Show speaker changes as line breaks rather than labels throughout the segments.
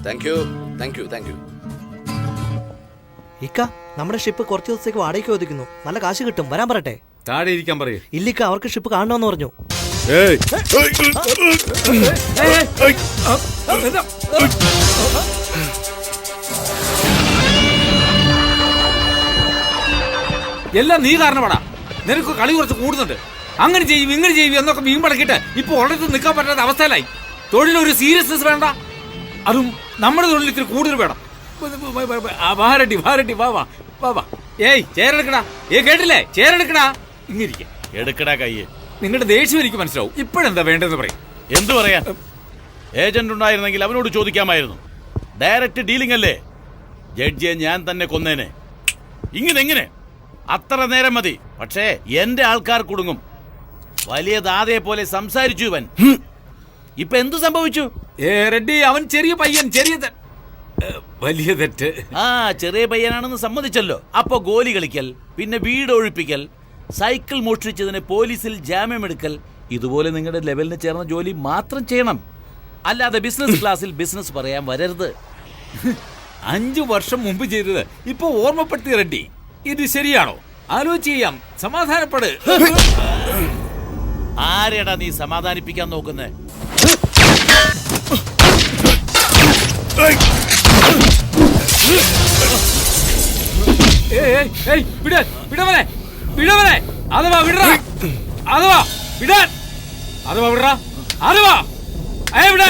Thank you thank you thank you.
ഇക്ക നമ്മുടെ ship കുറച്ച് ദിവസത്തേക്ക് വാടകയ്ക്ക് ഒതുക്കുന്നു. നല്ല കാശ് കിട്ടും. വരാൻ പറയട്ടെ?
താഴെ ഇരിക്കാൻ പറയൂ.
ഇല്ലിക്ക, അവർക്ക് ഷിപ്പ് കാണണമെന്ന് പറഞ്ഞു.
എല്ലാം നീ കാരണമാടാ. നിനക്ക് കളി കുറച്ച് കൂടുന്നുണ്ട്. അങ്ങനെ ചെയ്യും ഇങ്ങനെ ചെയ്യും എന്നൊക്കെ മീൻ പടക്കിട്ട് ഇപ്പൊ ഒരിടത്ത് നിൽക്കാൻ പറ്റാത്ത അവസ്ഥയിലായി. തൊഴിലൊരു സീരിയസ്നെസ് വേണ്ട, അതും നമ്മുടെ തൊഴിൽ ഇത്തിരി കൂടുതൽ വേണം. വാരട്ടി വാരട്ടി വാ വാ വാ വാ. ഏയ് ചേരെടുക്കടാ. കേട്ടില്ലേ? ചേരെടുക്കടാ. ഇങ്ങിരിക്ക
എടുക്കടാ കയ്യ്.
നിങ്ങളുടെ ദേഷ്യം എനിക്ക് മനസ്സിലാവും. ഇപ്പോഴെന്താ വേണ്ടതെന്ന് പറയും.
എന്തു പറയാൻ? ഏജന്റ് ഉണ്ടായിരുന്നെങ്കിൽ അവനോട് ചോദിക്കാമായിരുന്നു. ഡയറക്റ്റ് ഡീലിംഗ് അല്ലേ? ജഡ്ജിയെ ഞാൻ തന്നെ കൊന്നേനെ. ഇങ്ങനെ അത്ര നേരം മതി. പക്ഷേ എന്റെ ആൾക്കാർ കുടുങ്ങും. വലിയ ദാതയെ പോലെ സംസാരിച്ചു ഇവൻ. ഇപ്പൊ എന്തു സംഭവിച്ചു?
റെഡ്ഡി, അവൻ ചെറിയ പയ്യൻ. വലിയ തെറ്റ്.
ചെറിയ പയ്യനാണെന്ന് സമ്മതിച്ചല്ലോ. അപ്പൊ ഗോലി കളിക്കൽ, പിന്നെ വീട് ഒഴിപ്പിക്കൽ, സൈക്കിൾ മോഷ്ടിച്ചതിന് പോലീസിൽ ജാമ്യമെടുക്കൽ, ഇതുപോലെ നിങ്ങളുടെ ലെവലിന് ചേർന്ന ജോലി മാത്രം ചെയ്യണം. അല്ലാതെ ബിസിനസ് ക്ലാസ്സിൽ ബിസിനസ് പറയാൻ വരരുത്.
5 വർഷം മുമ്പ് ചെയ്തത് ഇപ്പൊ ഓർമ്മപ്പെടുത്തി റെഡ്ഡി. ഇത് ശരിയാണോ? ആലോചിച്ച് ചെയ്യാം. സമാധാനപ്പെട്.
ആരെടാ നീ സമാധാനിപ്പിക്കാൻ നോക്കുന്നേ?
വിടവനെ വിടവനെ. അഥവാ വിടറാ. അഥവാ വിടാൻ. അഥവാ വിടറാ. അഥവാ വിടാ.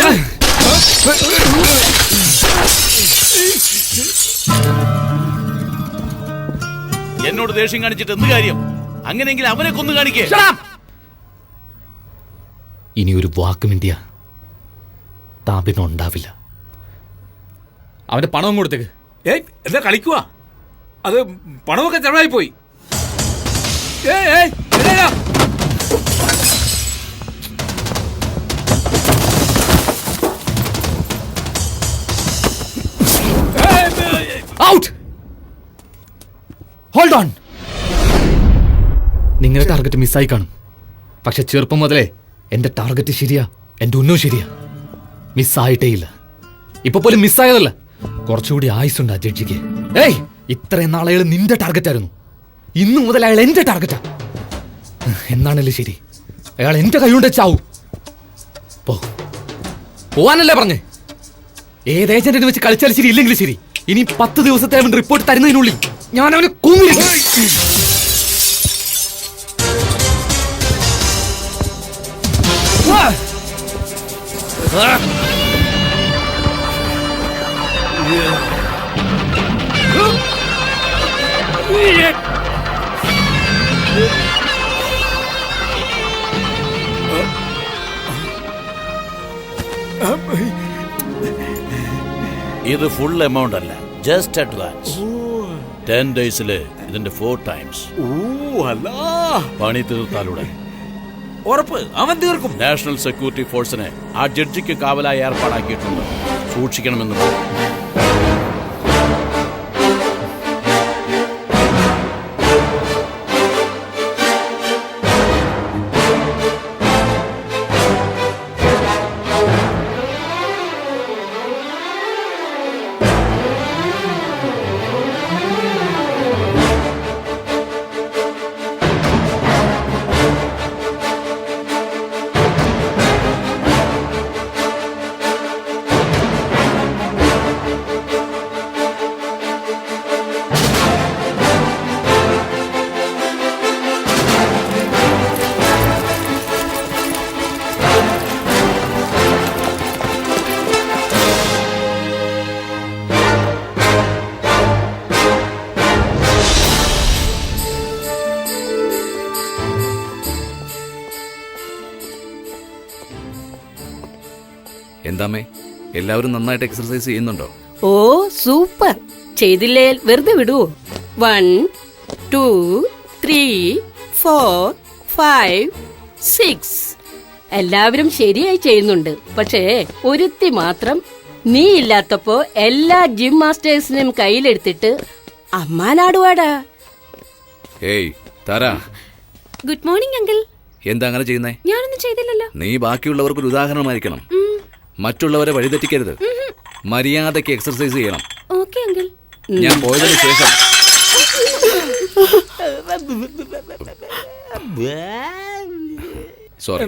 എന്നോട് ദേഷ്യം കാണിച്ചിട്ട് എന്ത് കാര്യം? അങ്ങനെയെങ്കിൽ അവനെ കൊന്നു കാണിക്കേ.
ഇനി ഒരു വാക്ക് മിണ്ടിയ താപിനുണ്ടാവില്ല.
അവന്റെ പണവും കൊടുത്തേക്ക്. എന്താ കളിക്കുക? അത് പണമൊക്കെ ചെലവായി പോയി.
ഔട്ട്. Hold on. നിങ്ങളുടെ ടാർഗറ്റ് മിസ്സായി കാണും. പക്ഷെ ചെറുപ്പം മുതലേ എന്റെ ടാർഗറ്റ് ശരിയാ, എന്റെ ഉന്നവും ശരിയാ. മിസ്സായിട്ടേ ഇല്ല. ഇപ്പൊ പോലും മിസ്സായതല്ല, കുറച്ചുകൂടി ആയുസുണ്ട് ആ ജഡ്ജിക്ക്. ഇത്രയും നാളെ അയാൾ നിന്റെ ടാർഗറ്റ് ആയിരുന്നു. ഇന്നു മുതൽ അയാൾ എന്റെ ടാർഗറ്റാ. എന്നാണല്ലേ ശരി, അയാൾ എന്റെ കൈകൊണ്ട് ചാവും. പോവാനല്ലേ പറഞ്ഞേ? ഏത് ഏജന്റിനെ വെച്ച് കളിച്ചാലും ശരി, ഇല്ലെങ്കിലും ശരി, ഇനി 10 ദിവസത്തെ അവൻ റിപ്പോർട്ട് തരുന്നതിനുള്ളിൽ ഞാൻ അവനെ കൊന്നിരിക്കും.
ഇത് ഫുൾ എമൗണ്ട് അല്ല, ജസ്റ്റ് അഡ്വാൻസ്. 10 ഡേയ്സില് ഇതിന്റെ 4 ടൈംസ്. പണി തീർത്താലൂടെ
ഉറപ്പ് അവൻ തീർക്കും.
നാഷണൽ സെക്യൂരിറ്റി ഫോഴ്സിനെ ആ ജഡ്ജിക്ക് കാവലായി ഏർപ്പാടാക്കിയിട്ടുണ്ട്. സൂക്ഷിക്കണമെന്ന്.
എന്താമേ, എല്ലാവരും നന്നായിട്ട് എക്സർസൈസ് ചെയ്യുന്നുണ്ടോ?
ഓ സൂപ്പർ. ചെയ്തില്ലേ വെറുതെ വിടുവോ? 1 2 3 4 5 6 എല്ലാവരും ശരിയായി ചെയ്യുന്നുണ്ട്. പക്ഷേ ഒരുത്തി മാത്രം നീ ഇല്ലാത്തപ്പോ എല്ലാ ജിം മാസ്റ്റേഴ്സിനെയും കയ്യിലെടുത്തിട്ട് അമ്മാനാടുവാടാ.
ഏയ് താര.
Good morning uncle.
എന്താ അങ്ങനെ ചെയ്യുന്നേ?
ഞാനൊന്നും ചെയ്തില്ലല്ലോ.
നീ ബാക്കിയുള്ളവർക്കൊരു ഉദാഹരണമായിരിക്കണം. മറ്റുള്ളവരെ വഴിതെറ്റിക്കരുത്. മര്യാദയ്ക്ക് എക്സർസൈസ് ചെയ്യണം.
Okay uncle.
ഞാൻ പോയതിനു ശേഷം സോറി.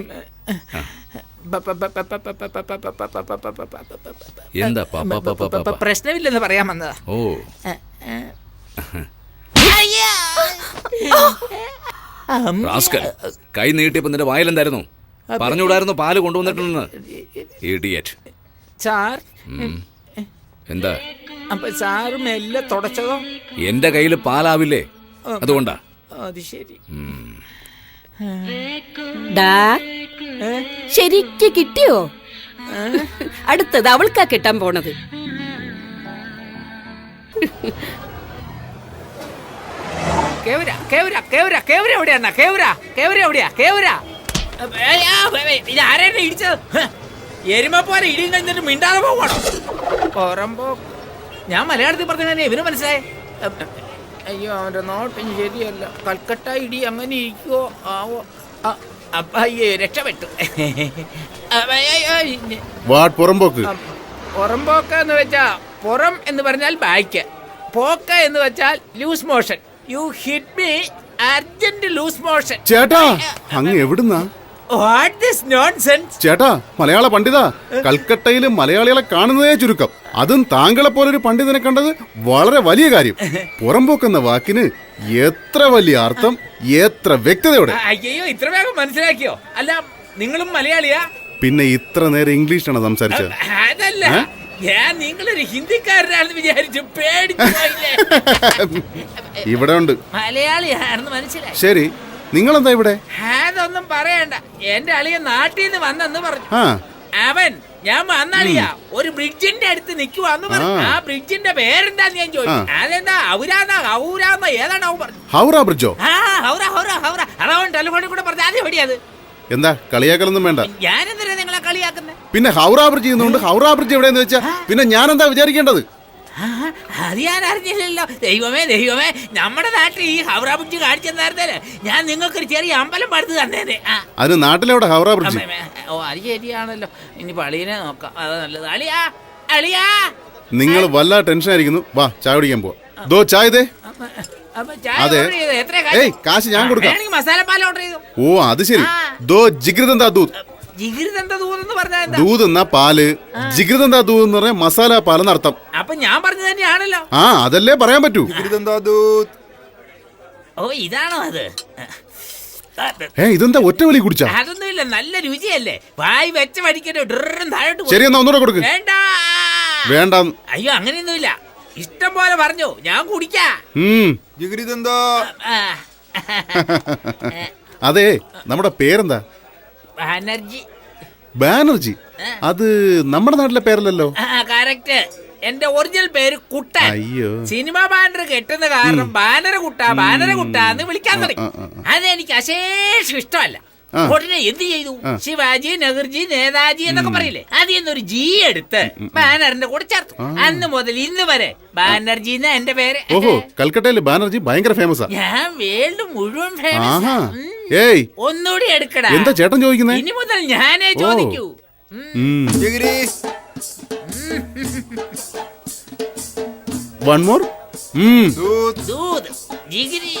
എന്താ പാപ്പാ?
പ്രശ്നമില്ലെന്ന് പറയാൻ വന്നതാ.
ഓ, റാസ്കൽ, കൈ നീട്ടിയപ്പോ നിന്റെ വായിലെന്തായിരുന്നു? പറഞ്ഞുകൂടായിരുന്നു പാല് കൊണ്ടുവന്നിട്ടുണ്ടെന്ന്. ഇഡിയറ്റ്.
സാർ,
എന്താ?
അപ്പൊ സാറ് മെല്ലെ തുടച്ചതോ?
എന്റെ കയ്യിൽ പാലാവില്ലേ, അതുകൊണ്ടാ.
അത് ശരി.
ഡാ, ശരിക്ക് കിട്ടിയോ? അടുത്തത് അവൾക്കാ കിട്ടാൻ പോണത്.
കേവര കേവര കേവര കേവര എവിടെയാ? കേവര കേവര എവിടെയാ? കേവര ഇത് ആരാണ് ഇടിച്ചത്? എരുമ പോലെ ഇടിയും കഴിഞ്ഞിട്ട് മിണ്ടാതെ പോകണം. പോറമ്പോ ഞാൻ മലയാളത്തിൽ പറഞ്ഞ ഇവന് മനസ്സിലായേ? അയ്യോ, അവന്റെ നോട്ടിന് ശരിയല്ല. കൽക്കട്ട ഇടി അങ്ങനെ ഇരിക്കുവോ ആവോ? അയ്യോ, രക്ഷപ്പെട്ടു.
പുറമ്പോക്ക്.
പുറമ്പോക്ക എന്ന് വെച്ചാ പുറം എന്ന് പറഞ്ഞാൽ ബാക്ക്, പോക്ക എന്ന് വെച്ചാൽ loose motion. You hit me, urgent loose motion.
ചേട്ടാ, അങ്ങ് എവിടുന്നാ?
What this nonsense?
ചേട്ടാ, മലയാള പണ്ഡിത, കൽക്കട്ടയില് മലയാളികളെ കാണുന്നതേ ചുരുക്കം. അതും താങ്കളെ പോലൊരു പണ്ഡിതനെ കണ്ടത് വളരെ വലിയ കാര്യം. പുറമ്പോക്കെന്ന വാക്കിന് എത്ര വലിയ അർത്ഥം, എത്ര വ്യക്തതയോടെ.
അയ്യോ, ഇത്ര വേഗം മനസ്സിലാക്കിയോ? അല്ല, നിങ്ങളും മലയാളിയാ?
പിന്നെ ഇത്ര നേരം ഇംഗ്ലീഷാണ് സംസാരിച്ചത്?
അതല്ല, ഞാൻ നിങ്ങളൊരു ഹിന്ദിക്കാരനാണെന്ന് വിചാരിച്ചു പേടിച്ചു.
ഇവിടെ ഉണ്ട്.
മലയാളിയാണെന്ന് മനസ്സിലായി.
ശരി, നിങ്ങളെന്താ ഇവിടെ?
അതൊന്നും പറയണ്ട. എന്റെ അളിയ നാട്ടിൽ നിന്ന് വന്നെന്ന് പറഞ്ഞു.
ആ,
അവൻ ഞാൻ വന്നളിയാ ഒരു ബ്രിഡ്ജിന്റെ അടുത്ത് നിക്കുവാന്ന് പറഞ്ഞു. ആ ബ്രിഡ്ജിന്റെ പേരെന്താന്ന് ഞാൻ ചോദിച്ചു. അതെന്താ ഔരാന്നാ ഹൗരാന്നോ ഏതാണ് അവൻ പറഞ്ഞു.
ഹൗറ ബ്രിഡ്ജോ?
ആ, ഹൗറ ഹൗറ ഹൗറ. അതവൻ ടെലിഫോണിൽ കൂടെ പറഞ്ഞു. ആദ്യം എവിടെയത്?
എന്താ, കളിയാക്കലൊന്നും വേണ്ട.
ഞാനെന്തിനാ നിങ്ങളെ കളിയാക്കുന്നത്?
പിന്നെ ഹൗറ ബ്രിഡ്ജ് ചെയ്യുന്നുണ്ട്. ഹൗറ ബ്രിഡ്ജ് എവിടെയെന്ന് വെച്ചാ പിന്നെ ഞാൻ എന്താ വിചാരിക്കേണ്ടത്?
അത് ഞാൻ അറിഞ്ഞില്ലല്ലോ. ദൈവമേ ദൈവമേ, നമ്മുടെ നാട്ടിൽ ഈ ഹൗറ ബ്രിഡ്ജ് കാണിച്ചു തന്നായിരുന്നല്ലേ ഞാൻ നിങ്ങൾക്കൊരു ചെറിയ അമ്പലം പടുത്ത് തന്നേനെ.
അതിന് നാട്ടിലെവിടെ ഹൗറ ബ്രിഡ്ജ്?
ഓ, അത് ശരിയാണല്ലോ. ഇനി പളീനെ നോക്കാം, അത് നല്ലത്. അളിയാ അളിയാ,
നിങ്ങൾ വല്ല ടെൻഷൻ ആയിരിക്കുന്നു. വാ, ചായ കുടിക്കാൻ പോവാ. ദോ ചായ ദേ. അതെ. ഏയ്, കാശ് ഞാൻ കൊടുക്കാം.
മസാലപ്പാൽ ഓർഡർ ചെയ്തു.
ഓ, അത് ശരി. ദോ ജിഗ്രിതെന്താ ദൂത്.
ജിഗിരിതെന്താ ദൂതെന്ന് പറഞ്ഞാൽ
ദൂത് എന്നാ പാല്, ജിഗ്രിതെന്താ ദൂത് എന്ന് പറഞ്ഞാൽ മസാല പാലെന്നർത്ഥം.
അപ്പൊ ഞാൻ പറഞ്ഞത് തന്നെയാണല്ലോ.
ആ, അതല്ലേ പറയാൻ പറ്റൂ.
ഓ, ഇതാണോ അത്?
ഇതെന്താ ഒറ്റ വലി കുടിച്ചാ?
അതൊന്നുമില്ല, നല്ല രുചിയല്ലേ. വായി വെച്ച വടിക്കട്ടോ താഴോട്ട്.
ശരി, എന്നാ ഒന്നുകൂടെ കൊടുക്ക്.
വേണ്ട
വേണ്ട.
അയ്യോ, അങ്ങനെയൊന്നുമില്ല. ഇഷ്ടം പോലെ പറഞ്ഞു, ഞാൻ കുടിക്കാ.
അതെ, നമ്മുടെ പേരെന്താ?
ബാനർജി.
ബാനർജി? അത് നമ്മുടെ നാട്ടിലെ പേരല്ലല്ലോ.
കറക്റ്റ്. എന്റെ ഒറിജിനൽ പേര് കുട്ടൻ.
അയ്യോ,
സിനിമ ബാനർ കെട്ടുന്ന കാരണം ബാനര കുട്ട എന്ന് വിളിക്കാൻ തുടങ്ങി. അതെനിക്ക് അശേഷം ഇഷ്ടമല്ല. ഉടനെ എന്ത് ചെയ്തു? ശിവാജി, നെഹ്റുജി, നേതാജി എന്നൊക്കെ പറയില്ലേ, അതിൽ നിന്നൊരു ജി എടുത്ത് ബാനറിന്റെ കൂടെ ചേർത്തു. അന്ന് മുതൽ ഇന്ന് വരെ ബാനർജി എന്ന എന്റെ പേര്.
ഓഹോ, കൽക്കട്ടയില് ബാനർജി ഭയങ്കര ഫേമസാ.
ഞാൻ വേൾഡ് മുഴുവൻ ഫേമസ്.
ഏയ്,
ഒന്നുകൂടി എടുക്കടാ.
എന്താ ചേട്ടൻ ചോദിക്കുന്നേ?
ഇനി മുതൽ ഞാനേ ചോദിക്കൂ.
One more.
ദൂത്, ജിഗിരി.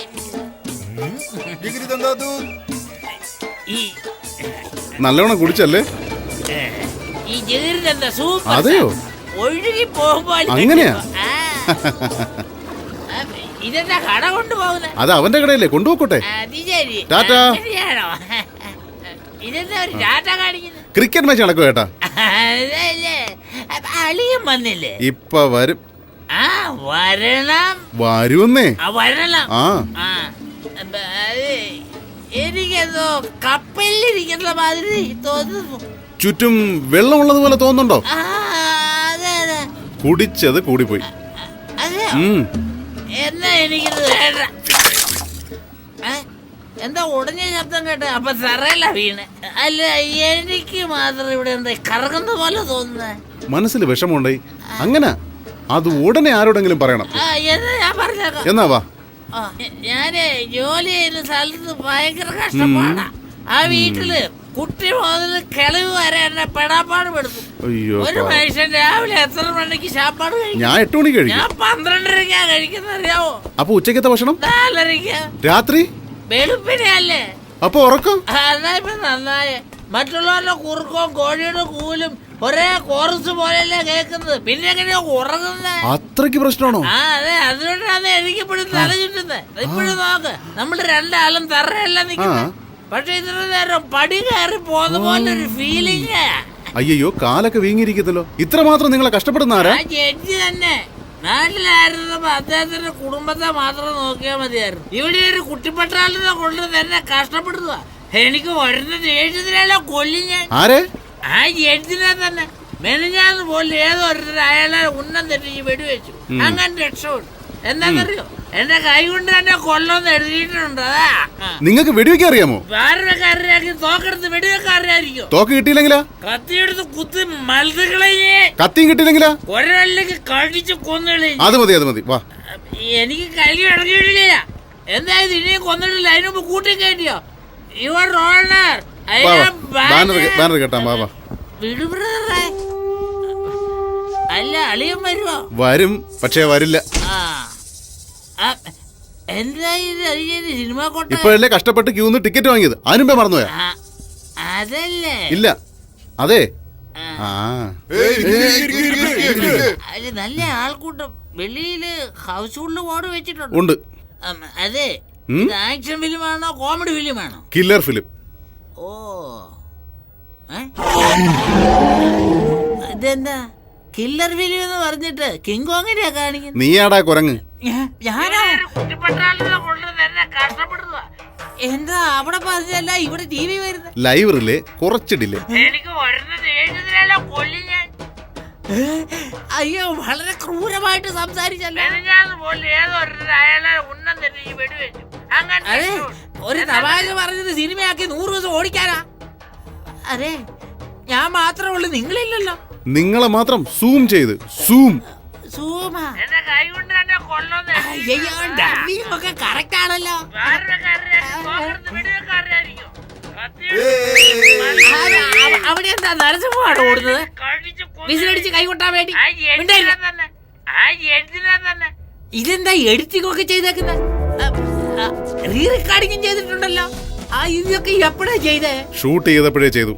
നല്ലവണ്ണം കുടിച്ചല്ലേ?
ഈ ജിഗിരിതെന്താ സൂപ്പർ.
അതെയോ?
ഒഴുകി പോകുമ്പോ
അങ്ങനെയാ?
ഇതെന്താ കട കൊണ്ടുപോകുന്നത്?
അത് അവന്റെ കടയല്ലേ, കൊണ്ടുപോക്കോട്ടെ.
അത് ശരി.
ടാറ്റാ.
ഇതെന്താ ഒരു ടാറ്റ കാണിക്കുന്നത്?
ക്രിക്കറ്റ് മാച്ച് നടക്കും ചേട്ടാ.
അതല്ലേ, അളിയും വന്നില്ലേ?
ഇപ്പൊ വരും.
ആ, വരണം.
വരുന്നേ.
വരണം.
ആ,
എനിക്കെന്തോ കപ്പലിരിക്കുന്ന മാതിരി തോന്നുന്നു.
ചുറ്റും വെള്ളമുള്ളത് പോലെ തോന്നുന്നുണ്ടോ?
അതെ അതെ.
കുടിച്ചത് കൂടിപ്പോയി.
അതെയോ? എന്നാ എനിക്കിത് വേണ്ട. എന്താ ഉടഞ്ഞ ശബ്ദം കേട്ടെ? അപ്പൊ തറയല്ല വീണ്. അല്ല, എനിക്ക് മാത്രം ഇവിടെ എന്താ കറങ്ങുന്ന പോലെ തോന്നുന്നേ.
മനസ്സിൽ വിഷമമുണ്ടായി. അങ്ങനെ അത് ഉടനെ ആരോടെങ്കിലും പറയണം.
എന്നാ ഞാൻ പറഞ്ഞേക്കാം.
എന്നാ വാ.
ഞാന് ജോലി ചെയ്യുന്ന സ്ഥലത്ത് ഭയങ്കര കഷ്ടപ്പാടാ. ആ വീട്ടില്
കുട്ടി മുതൽ കിളവ് വരെ എന്നെ പെടാപ്പാട് പെടുത്തും.
അയ്യോ
ഒരു മനുഷ്യൻ രാവിലെ എത്ര മണിക്ക് ശാപ്പാട് കഴിക്കും?
ഞാൻ 8 മണിക്ക് കഴിക്കും.
ഞാൻ 12:30 കഴിക്കുന്ന അറിയാവോ?
അപ്പൊ ഉച്ചക്കത്തെ ഭക്ഷണം
4:30.
രാത്രി
വെളുപ്പിനെയല്ലേ?
അപ്പൊ ഉറക്കം
അതാ ഇപ്പൊ നന്നായേ. മറ്റുള്ളവരുടെ കുറുക്കവും കോഴിയുടെ കൂലും ഒരേ കോറസ് പോലെയല്ലേ കേൾക്കുന്നത്. പിന്നെ എങ്ങനെയാ ഉറങ്ങുന്നത്?
അത്രയ്ക്ക് പ്രശ്നമാണോ?
ആ അതെ, അതുകൊണ്ടാണ് എനിക്ക് ഇപ്പോഴും തല ചുറ്റുന്നത്. ഇപ്പോഴും നോക്ക്, നമ്മൾ രണ്ടാളും തറയല്ല നിൽക്കുന്നത്. പക്ഷെ ഇത്ര നേരം പടി കയറി പോന്ന പോലെ ഒരു ഫീലിംഗ്.
അയ്യോ കാലൊക്കെ വീങ്ങിയിരിക്കുന്നല്ലോ. ഇത്ര മാത്രം നിങ്ങളെ കഷ്ടപ്പെടുന്ന ആരാ?
ആ ജഡ്ജി തന്നെ നാട്ടിലായിരുന്നപ്പോ അദ്ദേഹത്തിന്റെ കുടുംബത്തെ മാത്രം നോക്കിയാൽ മതിയായിരുന്നു. ഇവിടെ ഒരു കുട്ടിപ്പട്ടാളിനെ കൊണ്ട് തന്നെ കഷ്ടപ്പെടുക. എനിക്ക് വരുന്ന ദേഷ്യത്തിലല്ലോ കൊല്ലി ഞാൻ.
ആരെ?
ആ ജഡ്ജിനെ തന്നെ. മെനഞ്ഞാന്ന് പോലും ഏതോ ഒരു അയാളെ ഉന്നം തെറ്റിച്ച് വെടിവെച്ചു. അങ്ങനെ രക്ഷപ്പെട്ടു. എന്താണെന്നറിയോ, എന്റെ കൈ കൊണ്ട് തന്നെ കൊല്ലൊന്ന് എഴുതിയിട്ടുണ്ട്. അതാ
നിങ്ങൾക്ക് വെടിവെക്കാൻ അറിയാമോ?
വേറൊരുക്കാരനാക്കി തോക്കെടുത്ത് വെടിവെക്കാറിയായിരിക്കും.
തോക്ക് കിട്ടിയില്ലെങ്കിലാ?
കത്തിയെടുത്ത് കുത്തി മത്സകളെ
കത്തിയും കിട്ടിയില്ലെങ്കിലാ?
ഒരല്ലെങ്കിൽ കടിച്ച് കൊന്നുകളെ.
അത് മതി വാ.
എനിക്ക് കൈ ഇറങ്ങിയിട്ടില്ല. എന്തായത് ഇനിയും കൊന്നിട്ടില്ല. അതിന് മുമ്പ് കൂട്ടി കയറ്റിയോ? യുവർ ഓണർ
ബാനർ കേട്ടാ വാ.
വിടുബ്രേ. അല്ല അളിയൻ വരുമോ?
വരും, പക്ഷേ വരില്ല.
എന്താ ഇത്? സിനിമ കൊട്ട
ഇപ്പോഴല്ലേ കഷ്ടപ്പെട്ട് ക്യൂന്ന് ടിക്കറ്റ് വാങ്ങിയത്. അതിനുമ്പേ മറന്നുപോയാ?
അതല്ലേ?
ഇല്ല അതെ.
അത് നല്ല ആൾക്കൂട്ടം. വെളിയില് ഹൗസ് ഹോൾഡ് ബോർഡ് വെച്ചിട്ടുണ്ട്.
ഉണ്ട്.
അതെ, ഇത് ആക്ഷൻ ഫിലിമാണോ കോമഡി ഫിലിമാണോ?
Killer film.
ഓ ഇതെന്താ കില്ലർ ഫിലിം എന്ന് പറഞ്ഞിട്ട് കിങ് കോങ്ങിനെയാ കാണിക്കുന്നത്?
നീയാടാ കുരങ്ങ്.
ഞാനോ? എന്താ അവിടെ പറഞ്ഞല്ല ഇവിടെ ടി വി വരുന്നത്?
ലൈവ് റിലേ കുറച്ച് ഡിലേ.
എനിക്ക് കൊല്ലി ഞാൻ. അയ്യോ വളരെ ക്രൂരമായിട്ട് സംസാരിച്ചല്ലോ. അതെ, ഒരു തമാശ പറഞ്ഞത് സിനിമയാക്കി 100 ദിവസം ഓടിക്കാനാ. അതെ, ഞാൻ മാത്രമേ ഉള്ളൂ, നിങ്ങളില്ലല്ലോ.
നിങ്ങളെ മാത്രം സൂം ചെയ്ത്
കറക്റ്റ് ആണല്ലോ. അവിടെ എന്താ നരസിംഹമാണ് ഓടുന്നത്? വിസിലടിച്ച് കൈകൊട്ടാൻ വേണ്ടി. ഇതെന്താ എഡിറ്റിംഗ് ഒക്കെ ചെയ്തേക്കുന്നത്? റീ റെക്കോർഡിംഗും ചെയ്തിട്ടുണ്ടല്ലോ. ഇതൊക്കെ എപ്പോഴാ ചെയ്തേ?
ഷൂട്ട് ചെയ്തപ്പോഴേ ചെയ്തു.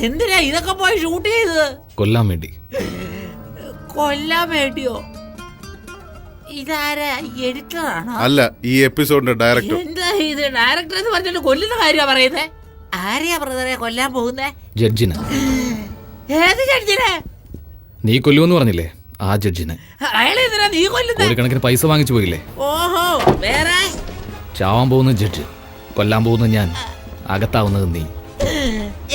എന്തിനാ ഇതൊക്കെ പോയി ഷൂട്ട് ചെയ്തത്?
കൊല്ലാൻ വേണ്ടി.
കൊല്ലാൻ വേണ്ടിയോ? ഇതാരാ? എഡിറ്ററാണോ?
അല്ല, ഈ എപ്പിസോഡിന്റെ ഡയറക്ടർ.
എന്താ ഇത്? ഡയറക്ടർ എന്ന് പറഞ്ഞിട്ട് കൊല്ലുന്ന കാര്യമാ പറയുന്നേ. ആരെയാ ബ്രദറെ കൊല്ലാൻ പോകുന്നേ?
ജഡ്ജിനെ.
ഏത് ജഡ്ജിനെ?
നീ കൊല്ലുമെന്ന് പറഞ്ഞില്ലേ, ആ ജഡ്ജിനെ.
അയാളെ എന്തിനാ നീ കൊല്ലുന്നേ?
കോടിക്കണക്കിന് പൈസ വാങ്ങിച്ചു പോയില്ലേ?
ഓഹോ, വേറെ?
ചാവാൻ പോകുന്ന ജഡ്ജ്, കൊല്ലാൻ പോകുന്ന ഞാൻ, അകത്താവുന്നത് നീ.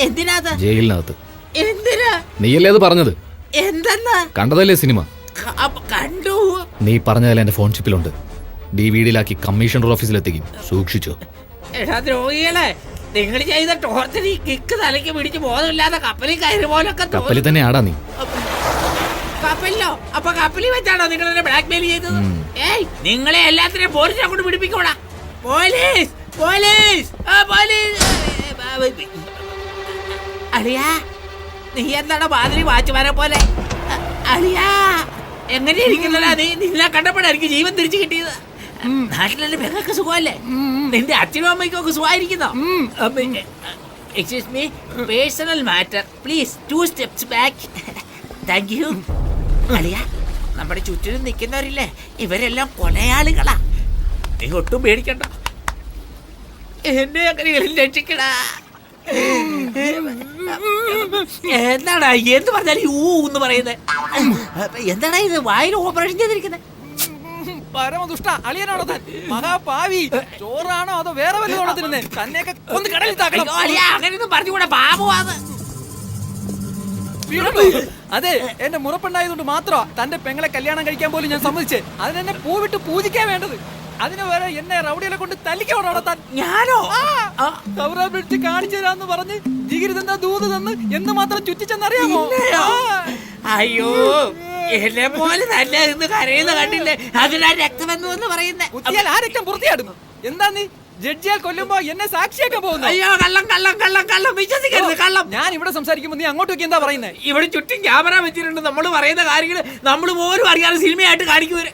എന്തിനാ?
ജയിലിനകത്ത്.
എന്തിനാ?
നീയല്ലേ അത് പറഞ്ഞത്?
എന്തെന്നാ?
കണ്ടതല്ലേ സിനിമ?
കണ്ടു.
നീ പറഞ്ഞതല്ലേ എന്റെ ഫോൺ ചിപ്പിലുണ്ട്. DVD-യിലാക്കി കമ്മീഷണർ ഓഫീസിലെത്തിക്കും. സൂക്ഷിച്ചോ.
എടാ ദ്രോഹികളെ, നിങ്ങൾ ചെയ്ത ടോർച്ചറി കിക്ക് തലയ്ക്ക് പിടിച്ച് ബോധമില്ലാതെ കപ്പലിൽ കയറി പോലൊക്കെ.
കപ്പലിൽ തന്നെ ആടാ നീ.
കപ്പലിലോ? അപ്പൊ കപ്പലിൽ വെച്ചാണോ നിങ്ങൾ എന്നെ ബ്ലാക്ക് മെയിൽ ചെയ്തത്? ഏയ്, നിങ്ങളെ എല്ലാത്തിനെയും പോലീസിനെ കൊണ്ട് പിടിപ്പിക്കോടാ. Police police police. അളിയാ, നീ എന്താണ് മാതിരി വാച്ചുമാരെ പോലെ? അളിയാ, എങ്ങനെ ഇരിക്കുന്നടാ നീ? നിന്നെ കണ്ടപ്പോഴാണ് എനിക്ക് ജീവൻ തിരിച്ചു കിട്ടിയത്. നാട്ടിലെ പെങ്ങൾക്ക് സുഖമല്ലേ? നിന്റെ അച്ഛനും അമ്മയ്ക്കും ഒക്കെ സുഖമായിരിക്കുന്നോ? Excuse me, personal matter please 2 steps back. Thank you. അളിയാ, നമ്മുടെ ചുറ്റിനും നിൽക്കുന്നവരില്ലേ, ഇവരെല്ലാം കൊലയാളികളാ. നീ ഒട്ടും പേടിക്കണ്ട. എന്നെ അങ്ങനെ രക്ഷിക്കടാ. എന്താടാ എന്ത് പറഞ്ഞാലും ഊന്ന് പറയുന്നത്? എന്താടാ ഇത്? വായിൽ ഓപ്പറേഷൻ ചെയ്തിരിക്കുന്നത്?
പരമദുഷ്ട അളിയനാണോ താൻ? മഹാപാവി. ചോറാണോ അതോ വേറെ വല്ലതാണോ തിന്നുന്നേ? തന്നെയൊക്കെ ഒന്ന് കടലിൽ താക്കണം.
അങ്ങനെയൊന്നും പറഞ്ഞുകൂടെ, പാപമാണ്.
അതെ, എന്റെ മുറപ്പുണ്ടായതുകൊണ്ട് മാത്രമാ തന്റെ പെങ്ങളെ കല്യാണം കഴിക്കാൻ പോലും ഞാൻ സമ്മതിച്ചേ. അതിനെന്നെ പൂവിട്ട് പൂജിക്കാൻ വേണ്ടത്. അതിന് വരെ എന്നെ റൗഡികളെ കൊണ്ട് തല്ലിക്കോടാ താൻ.
ഞാനോ?
കൗറ പിടിച്ച് കാണിച്ചു തരാന്ന് പറഞ്ഞ് ജിഗിരി തന്ന ദൂത് തന്ന് എന്ന് മാത്രം ചുറ്റിച്ചെന്നറിയാമോ?
അയ്യോ, എന്നെ പോലെ നല്ല ഇന്ന് കരയുന്ന കണ്ടില്ലേ? അതിനാ രക്തമെന്ന് പറയുന്നേ.
ആ രക്തം പുറത്തിയാടും. എന്താ നീ ജഡ്ജിയാൽ കൊല്ലുമ്പോ എന്നെ സാക്ഷിയാക്കാൻ പോകുന്നു.
അയ്യോ കള്ളം കള്ളം കള്ളം കള്ളം വിശ്വസിക്കരുത് കള്ളം.
ഞാൻ ഇവിടെ സംസാരിക്കുമ്പോ നീ അങ്ങോട്ടൊക്കെ എന്താ പറയുന്നത്?
ഇവിടെ ചുറ്റും ക്യാമറ വെച്ചിട്ടുണ്ട്. നമ്മൾ പറയുന്ന കാര്യങ്ങൾ നമ്മൾ പോലും അറിയാതെ സിനിമയായിട്ട് കാണിക്കുവരെ.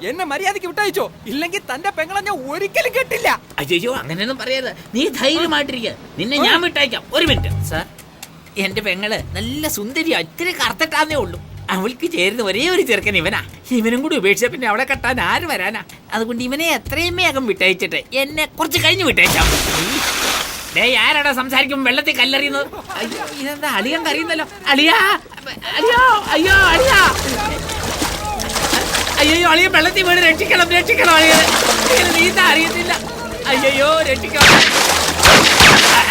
എന്നെ മര്യാദക്ക് വിട്ടയച്ചോ, ഇല്ലെങ്കിൽ തന്റെ പെങ്ങളെ ഞാൻ ഒരിക്കലും കെട്ടില്ല.
അയ്യോ അങ്ങനെയൊന്നും പറയരുത്. നീ ധൈര്യമായിട്ടിരിക്കുക. നിന്നെ ഞാൻ വിട്ടയക്കാം. ഒരു മിനിറ്റ് സാർ. എന്റെ പെങ്ങള് നല്ല സുന്ദരി, അത്തിരി കറുത്തിട്ടാന്നേ ഉള്ളൂ. അവൾക്ക് ചേരുന്ന ഒരേ ഒരു ചെറുക്കൻ ഇവനാ. ഇവനും കൂടി ഉപേക്ഷിച്ച പിന്നെ അവളെ കെട്ടാൻ ആര് വരാനാ? അതുകൊണ്ട് ഇവനെ എത്രയും വേഗം വിട്ടയച്ചിട്ട് എന്നെ കുറച്ച് കഴിഞ്ഞ് വിട്ടയച്ചാ. ആരാടാ സംസാരിക്കുമ്പോൾ വെള്ളത്തിൽ കല്ലെറിയുന്നത്? അയ്യോ ഇതെന്താ അളിയൻ കറിയുന്നല്ലോ. അളിയാ അയ്യോ അയ്യോ അളിയാ അയ്യോ അളിയ വെള്ളത്തിൽ വീട് രക്ഷിക്കണം രക്ഷിക്കണം. അളിയത് നീന്താ അറിയത്തില്ല. അയ്യോ രക്ഷിക്കണം.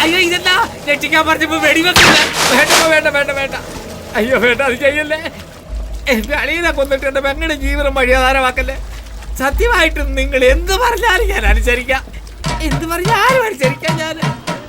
അയ്യോ ഇതെന്താ രക്ഷിക്കാൻ പറഞ്ഞപ്പോ വെടിവെക്കില്ല. വേണ്ട വേണ്ട വേണ്ട വേണ്ട. അയ്യോ വേണ്ട, അത് ചെയ്യല്ലേ. എന്റെ അളിയനെ കൊന്നിട്ട് എന്റെ പെങ്ങളുടെ ജീവിതം വഴിയാധാരമാക്കല്ലേ. സത്യമായിട്ടും നിങ്ങൾ എന്ത് പറഞ്ഞാലും ഞാൻ അനുസരിക്കാം. എന്ത് പറഞ്ഞാലും അനുസരിക്കാം ഞാൻ.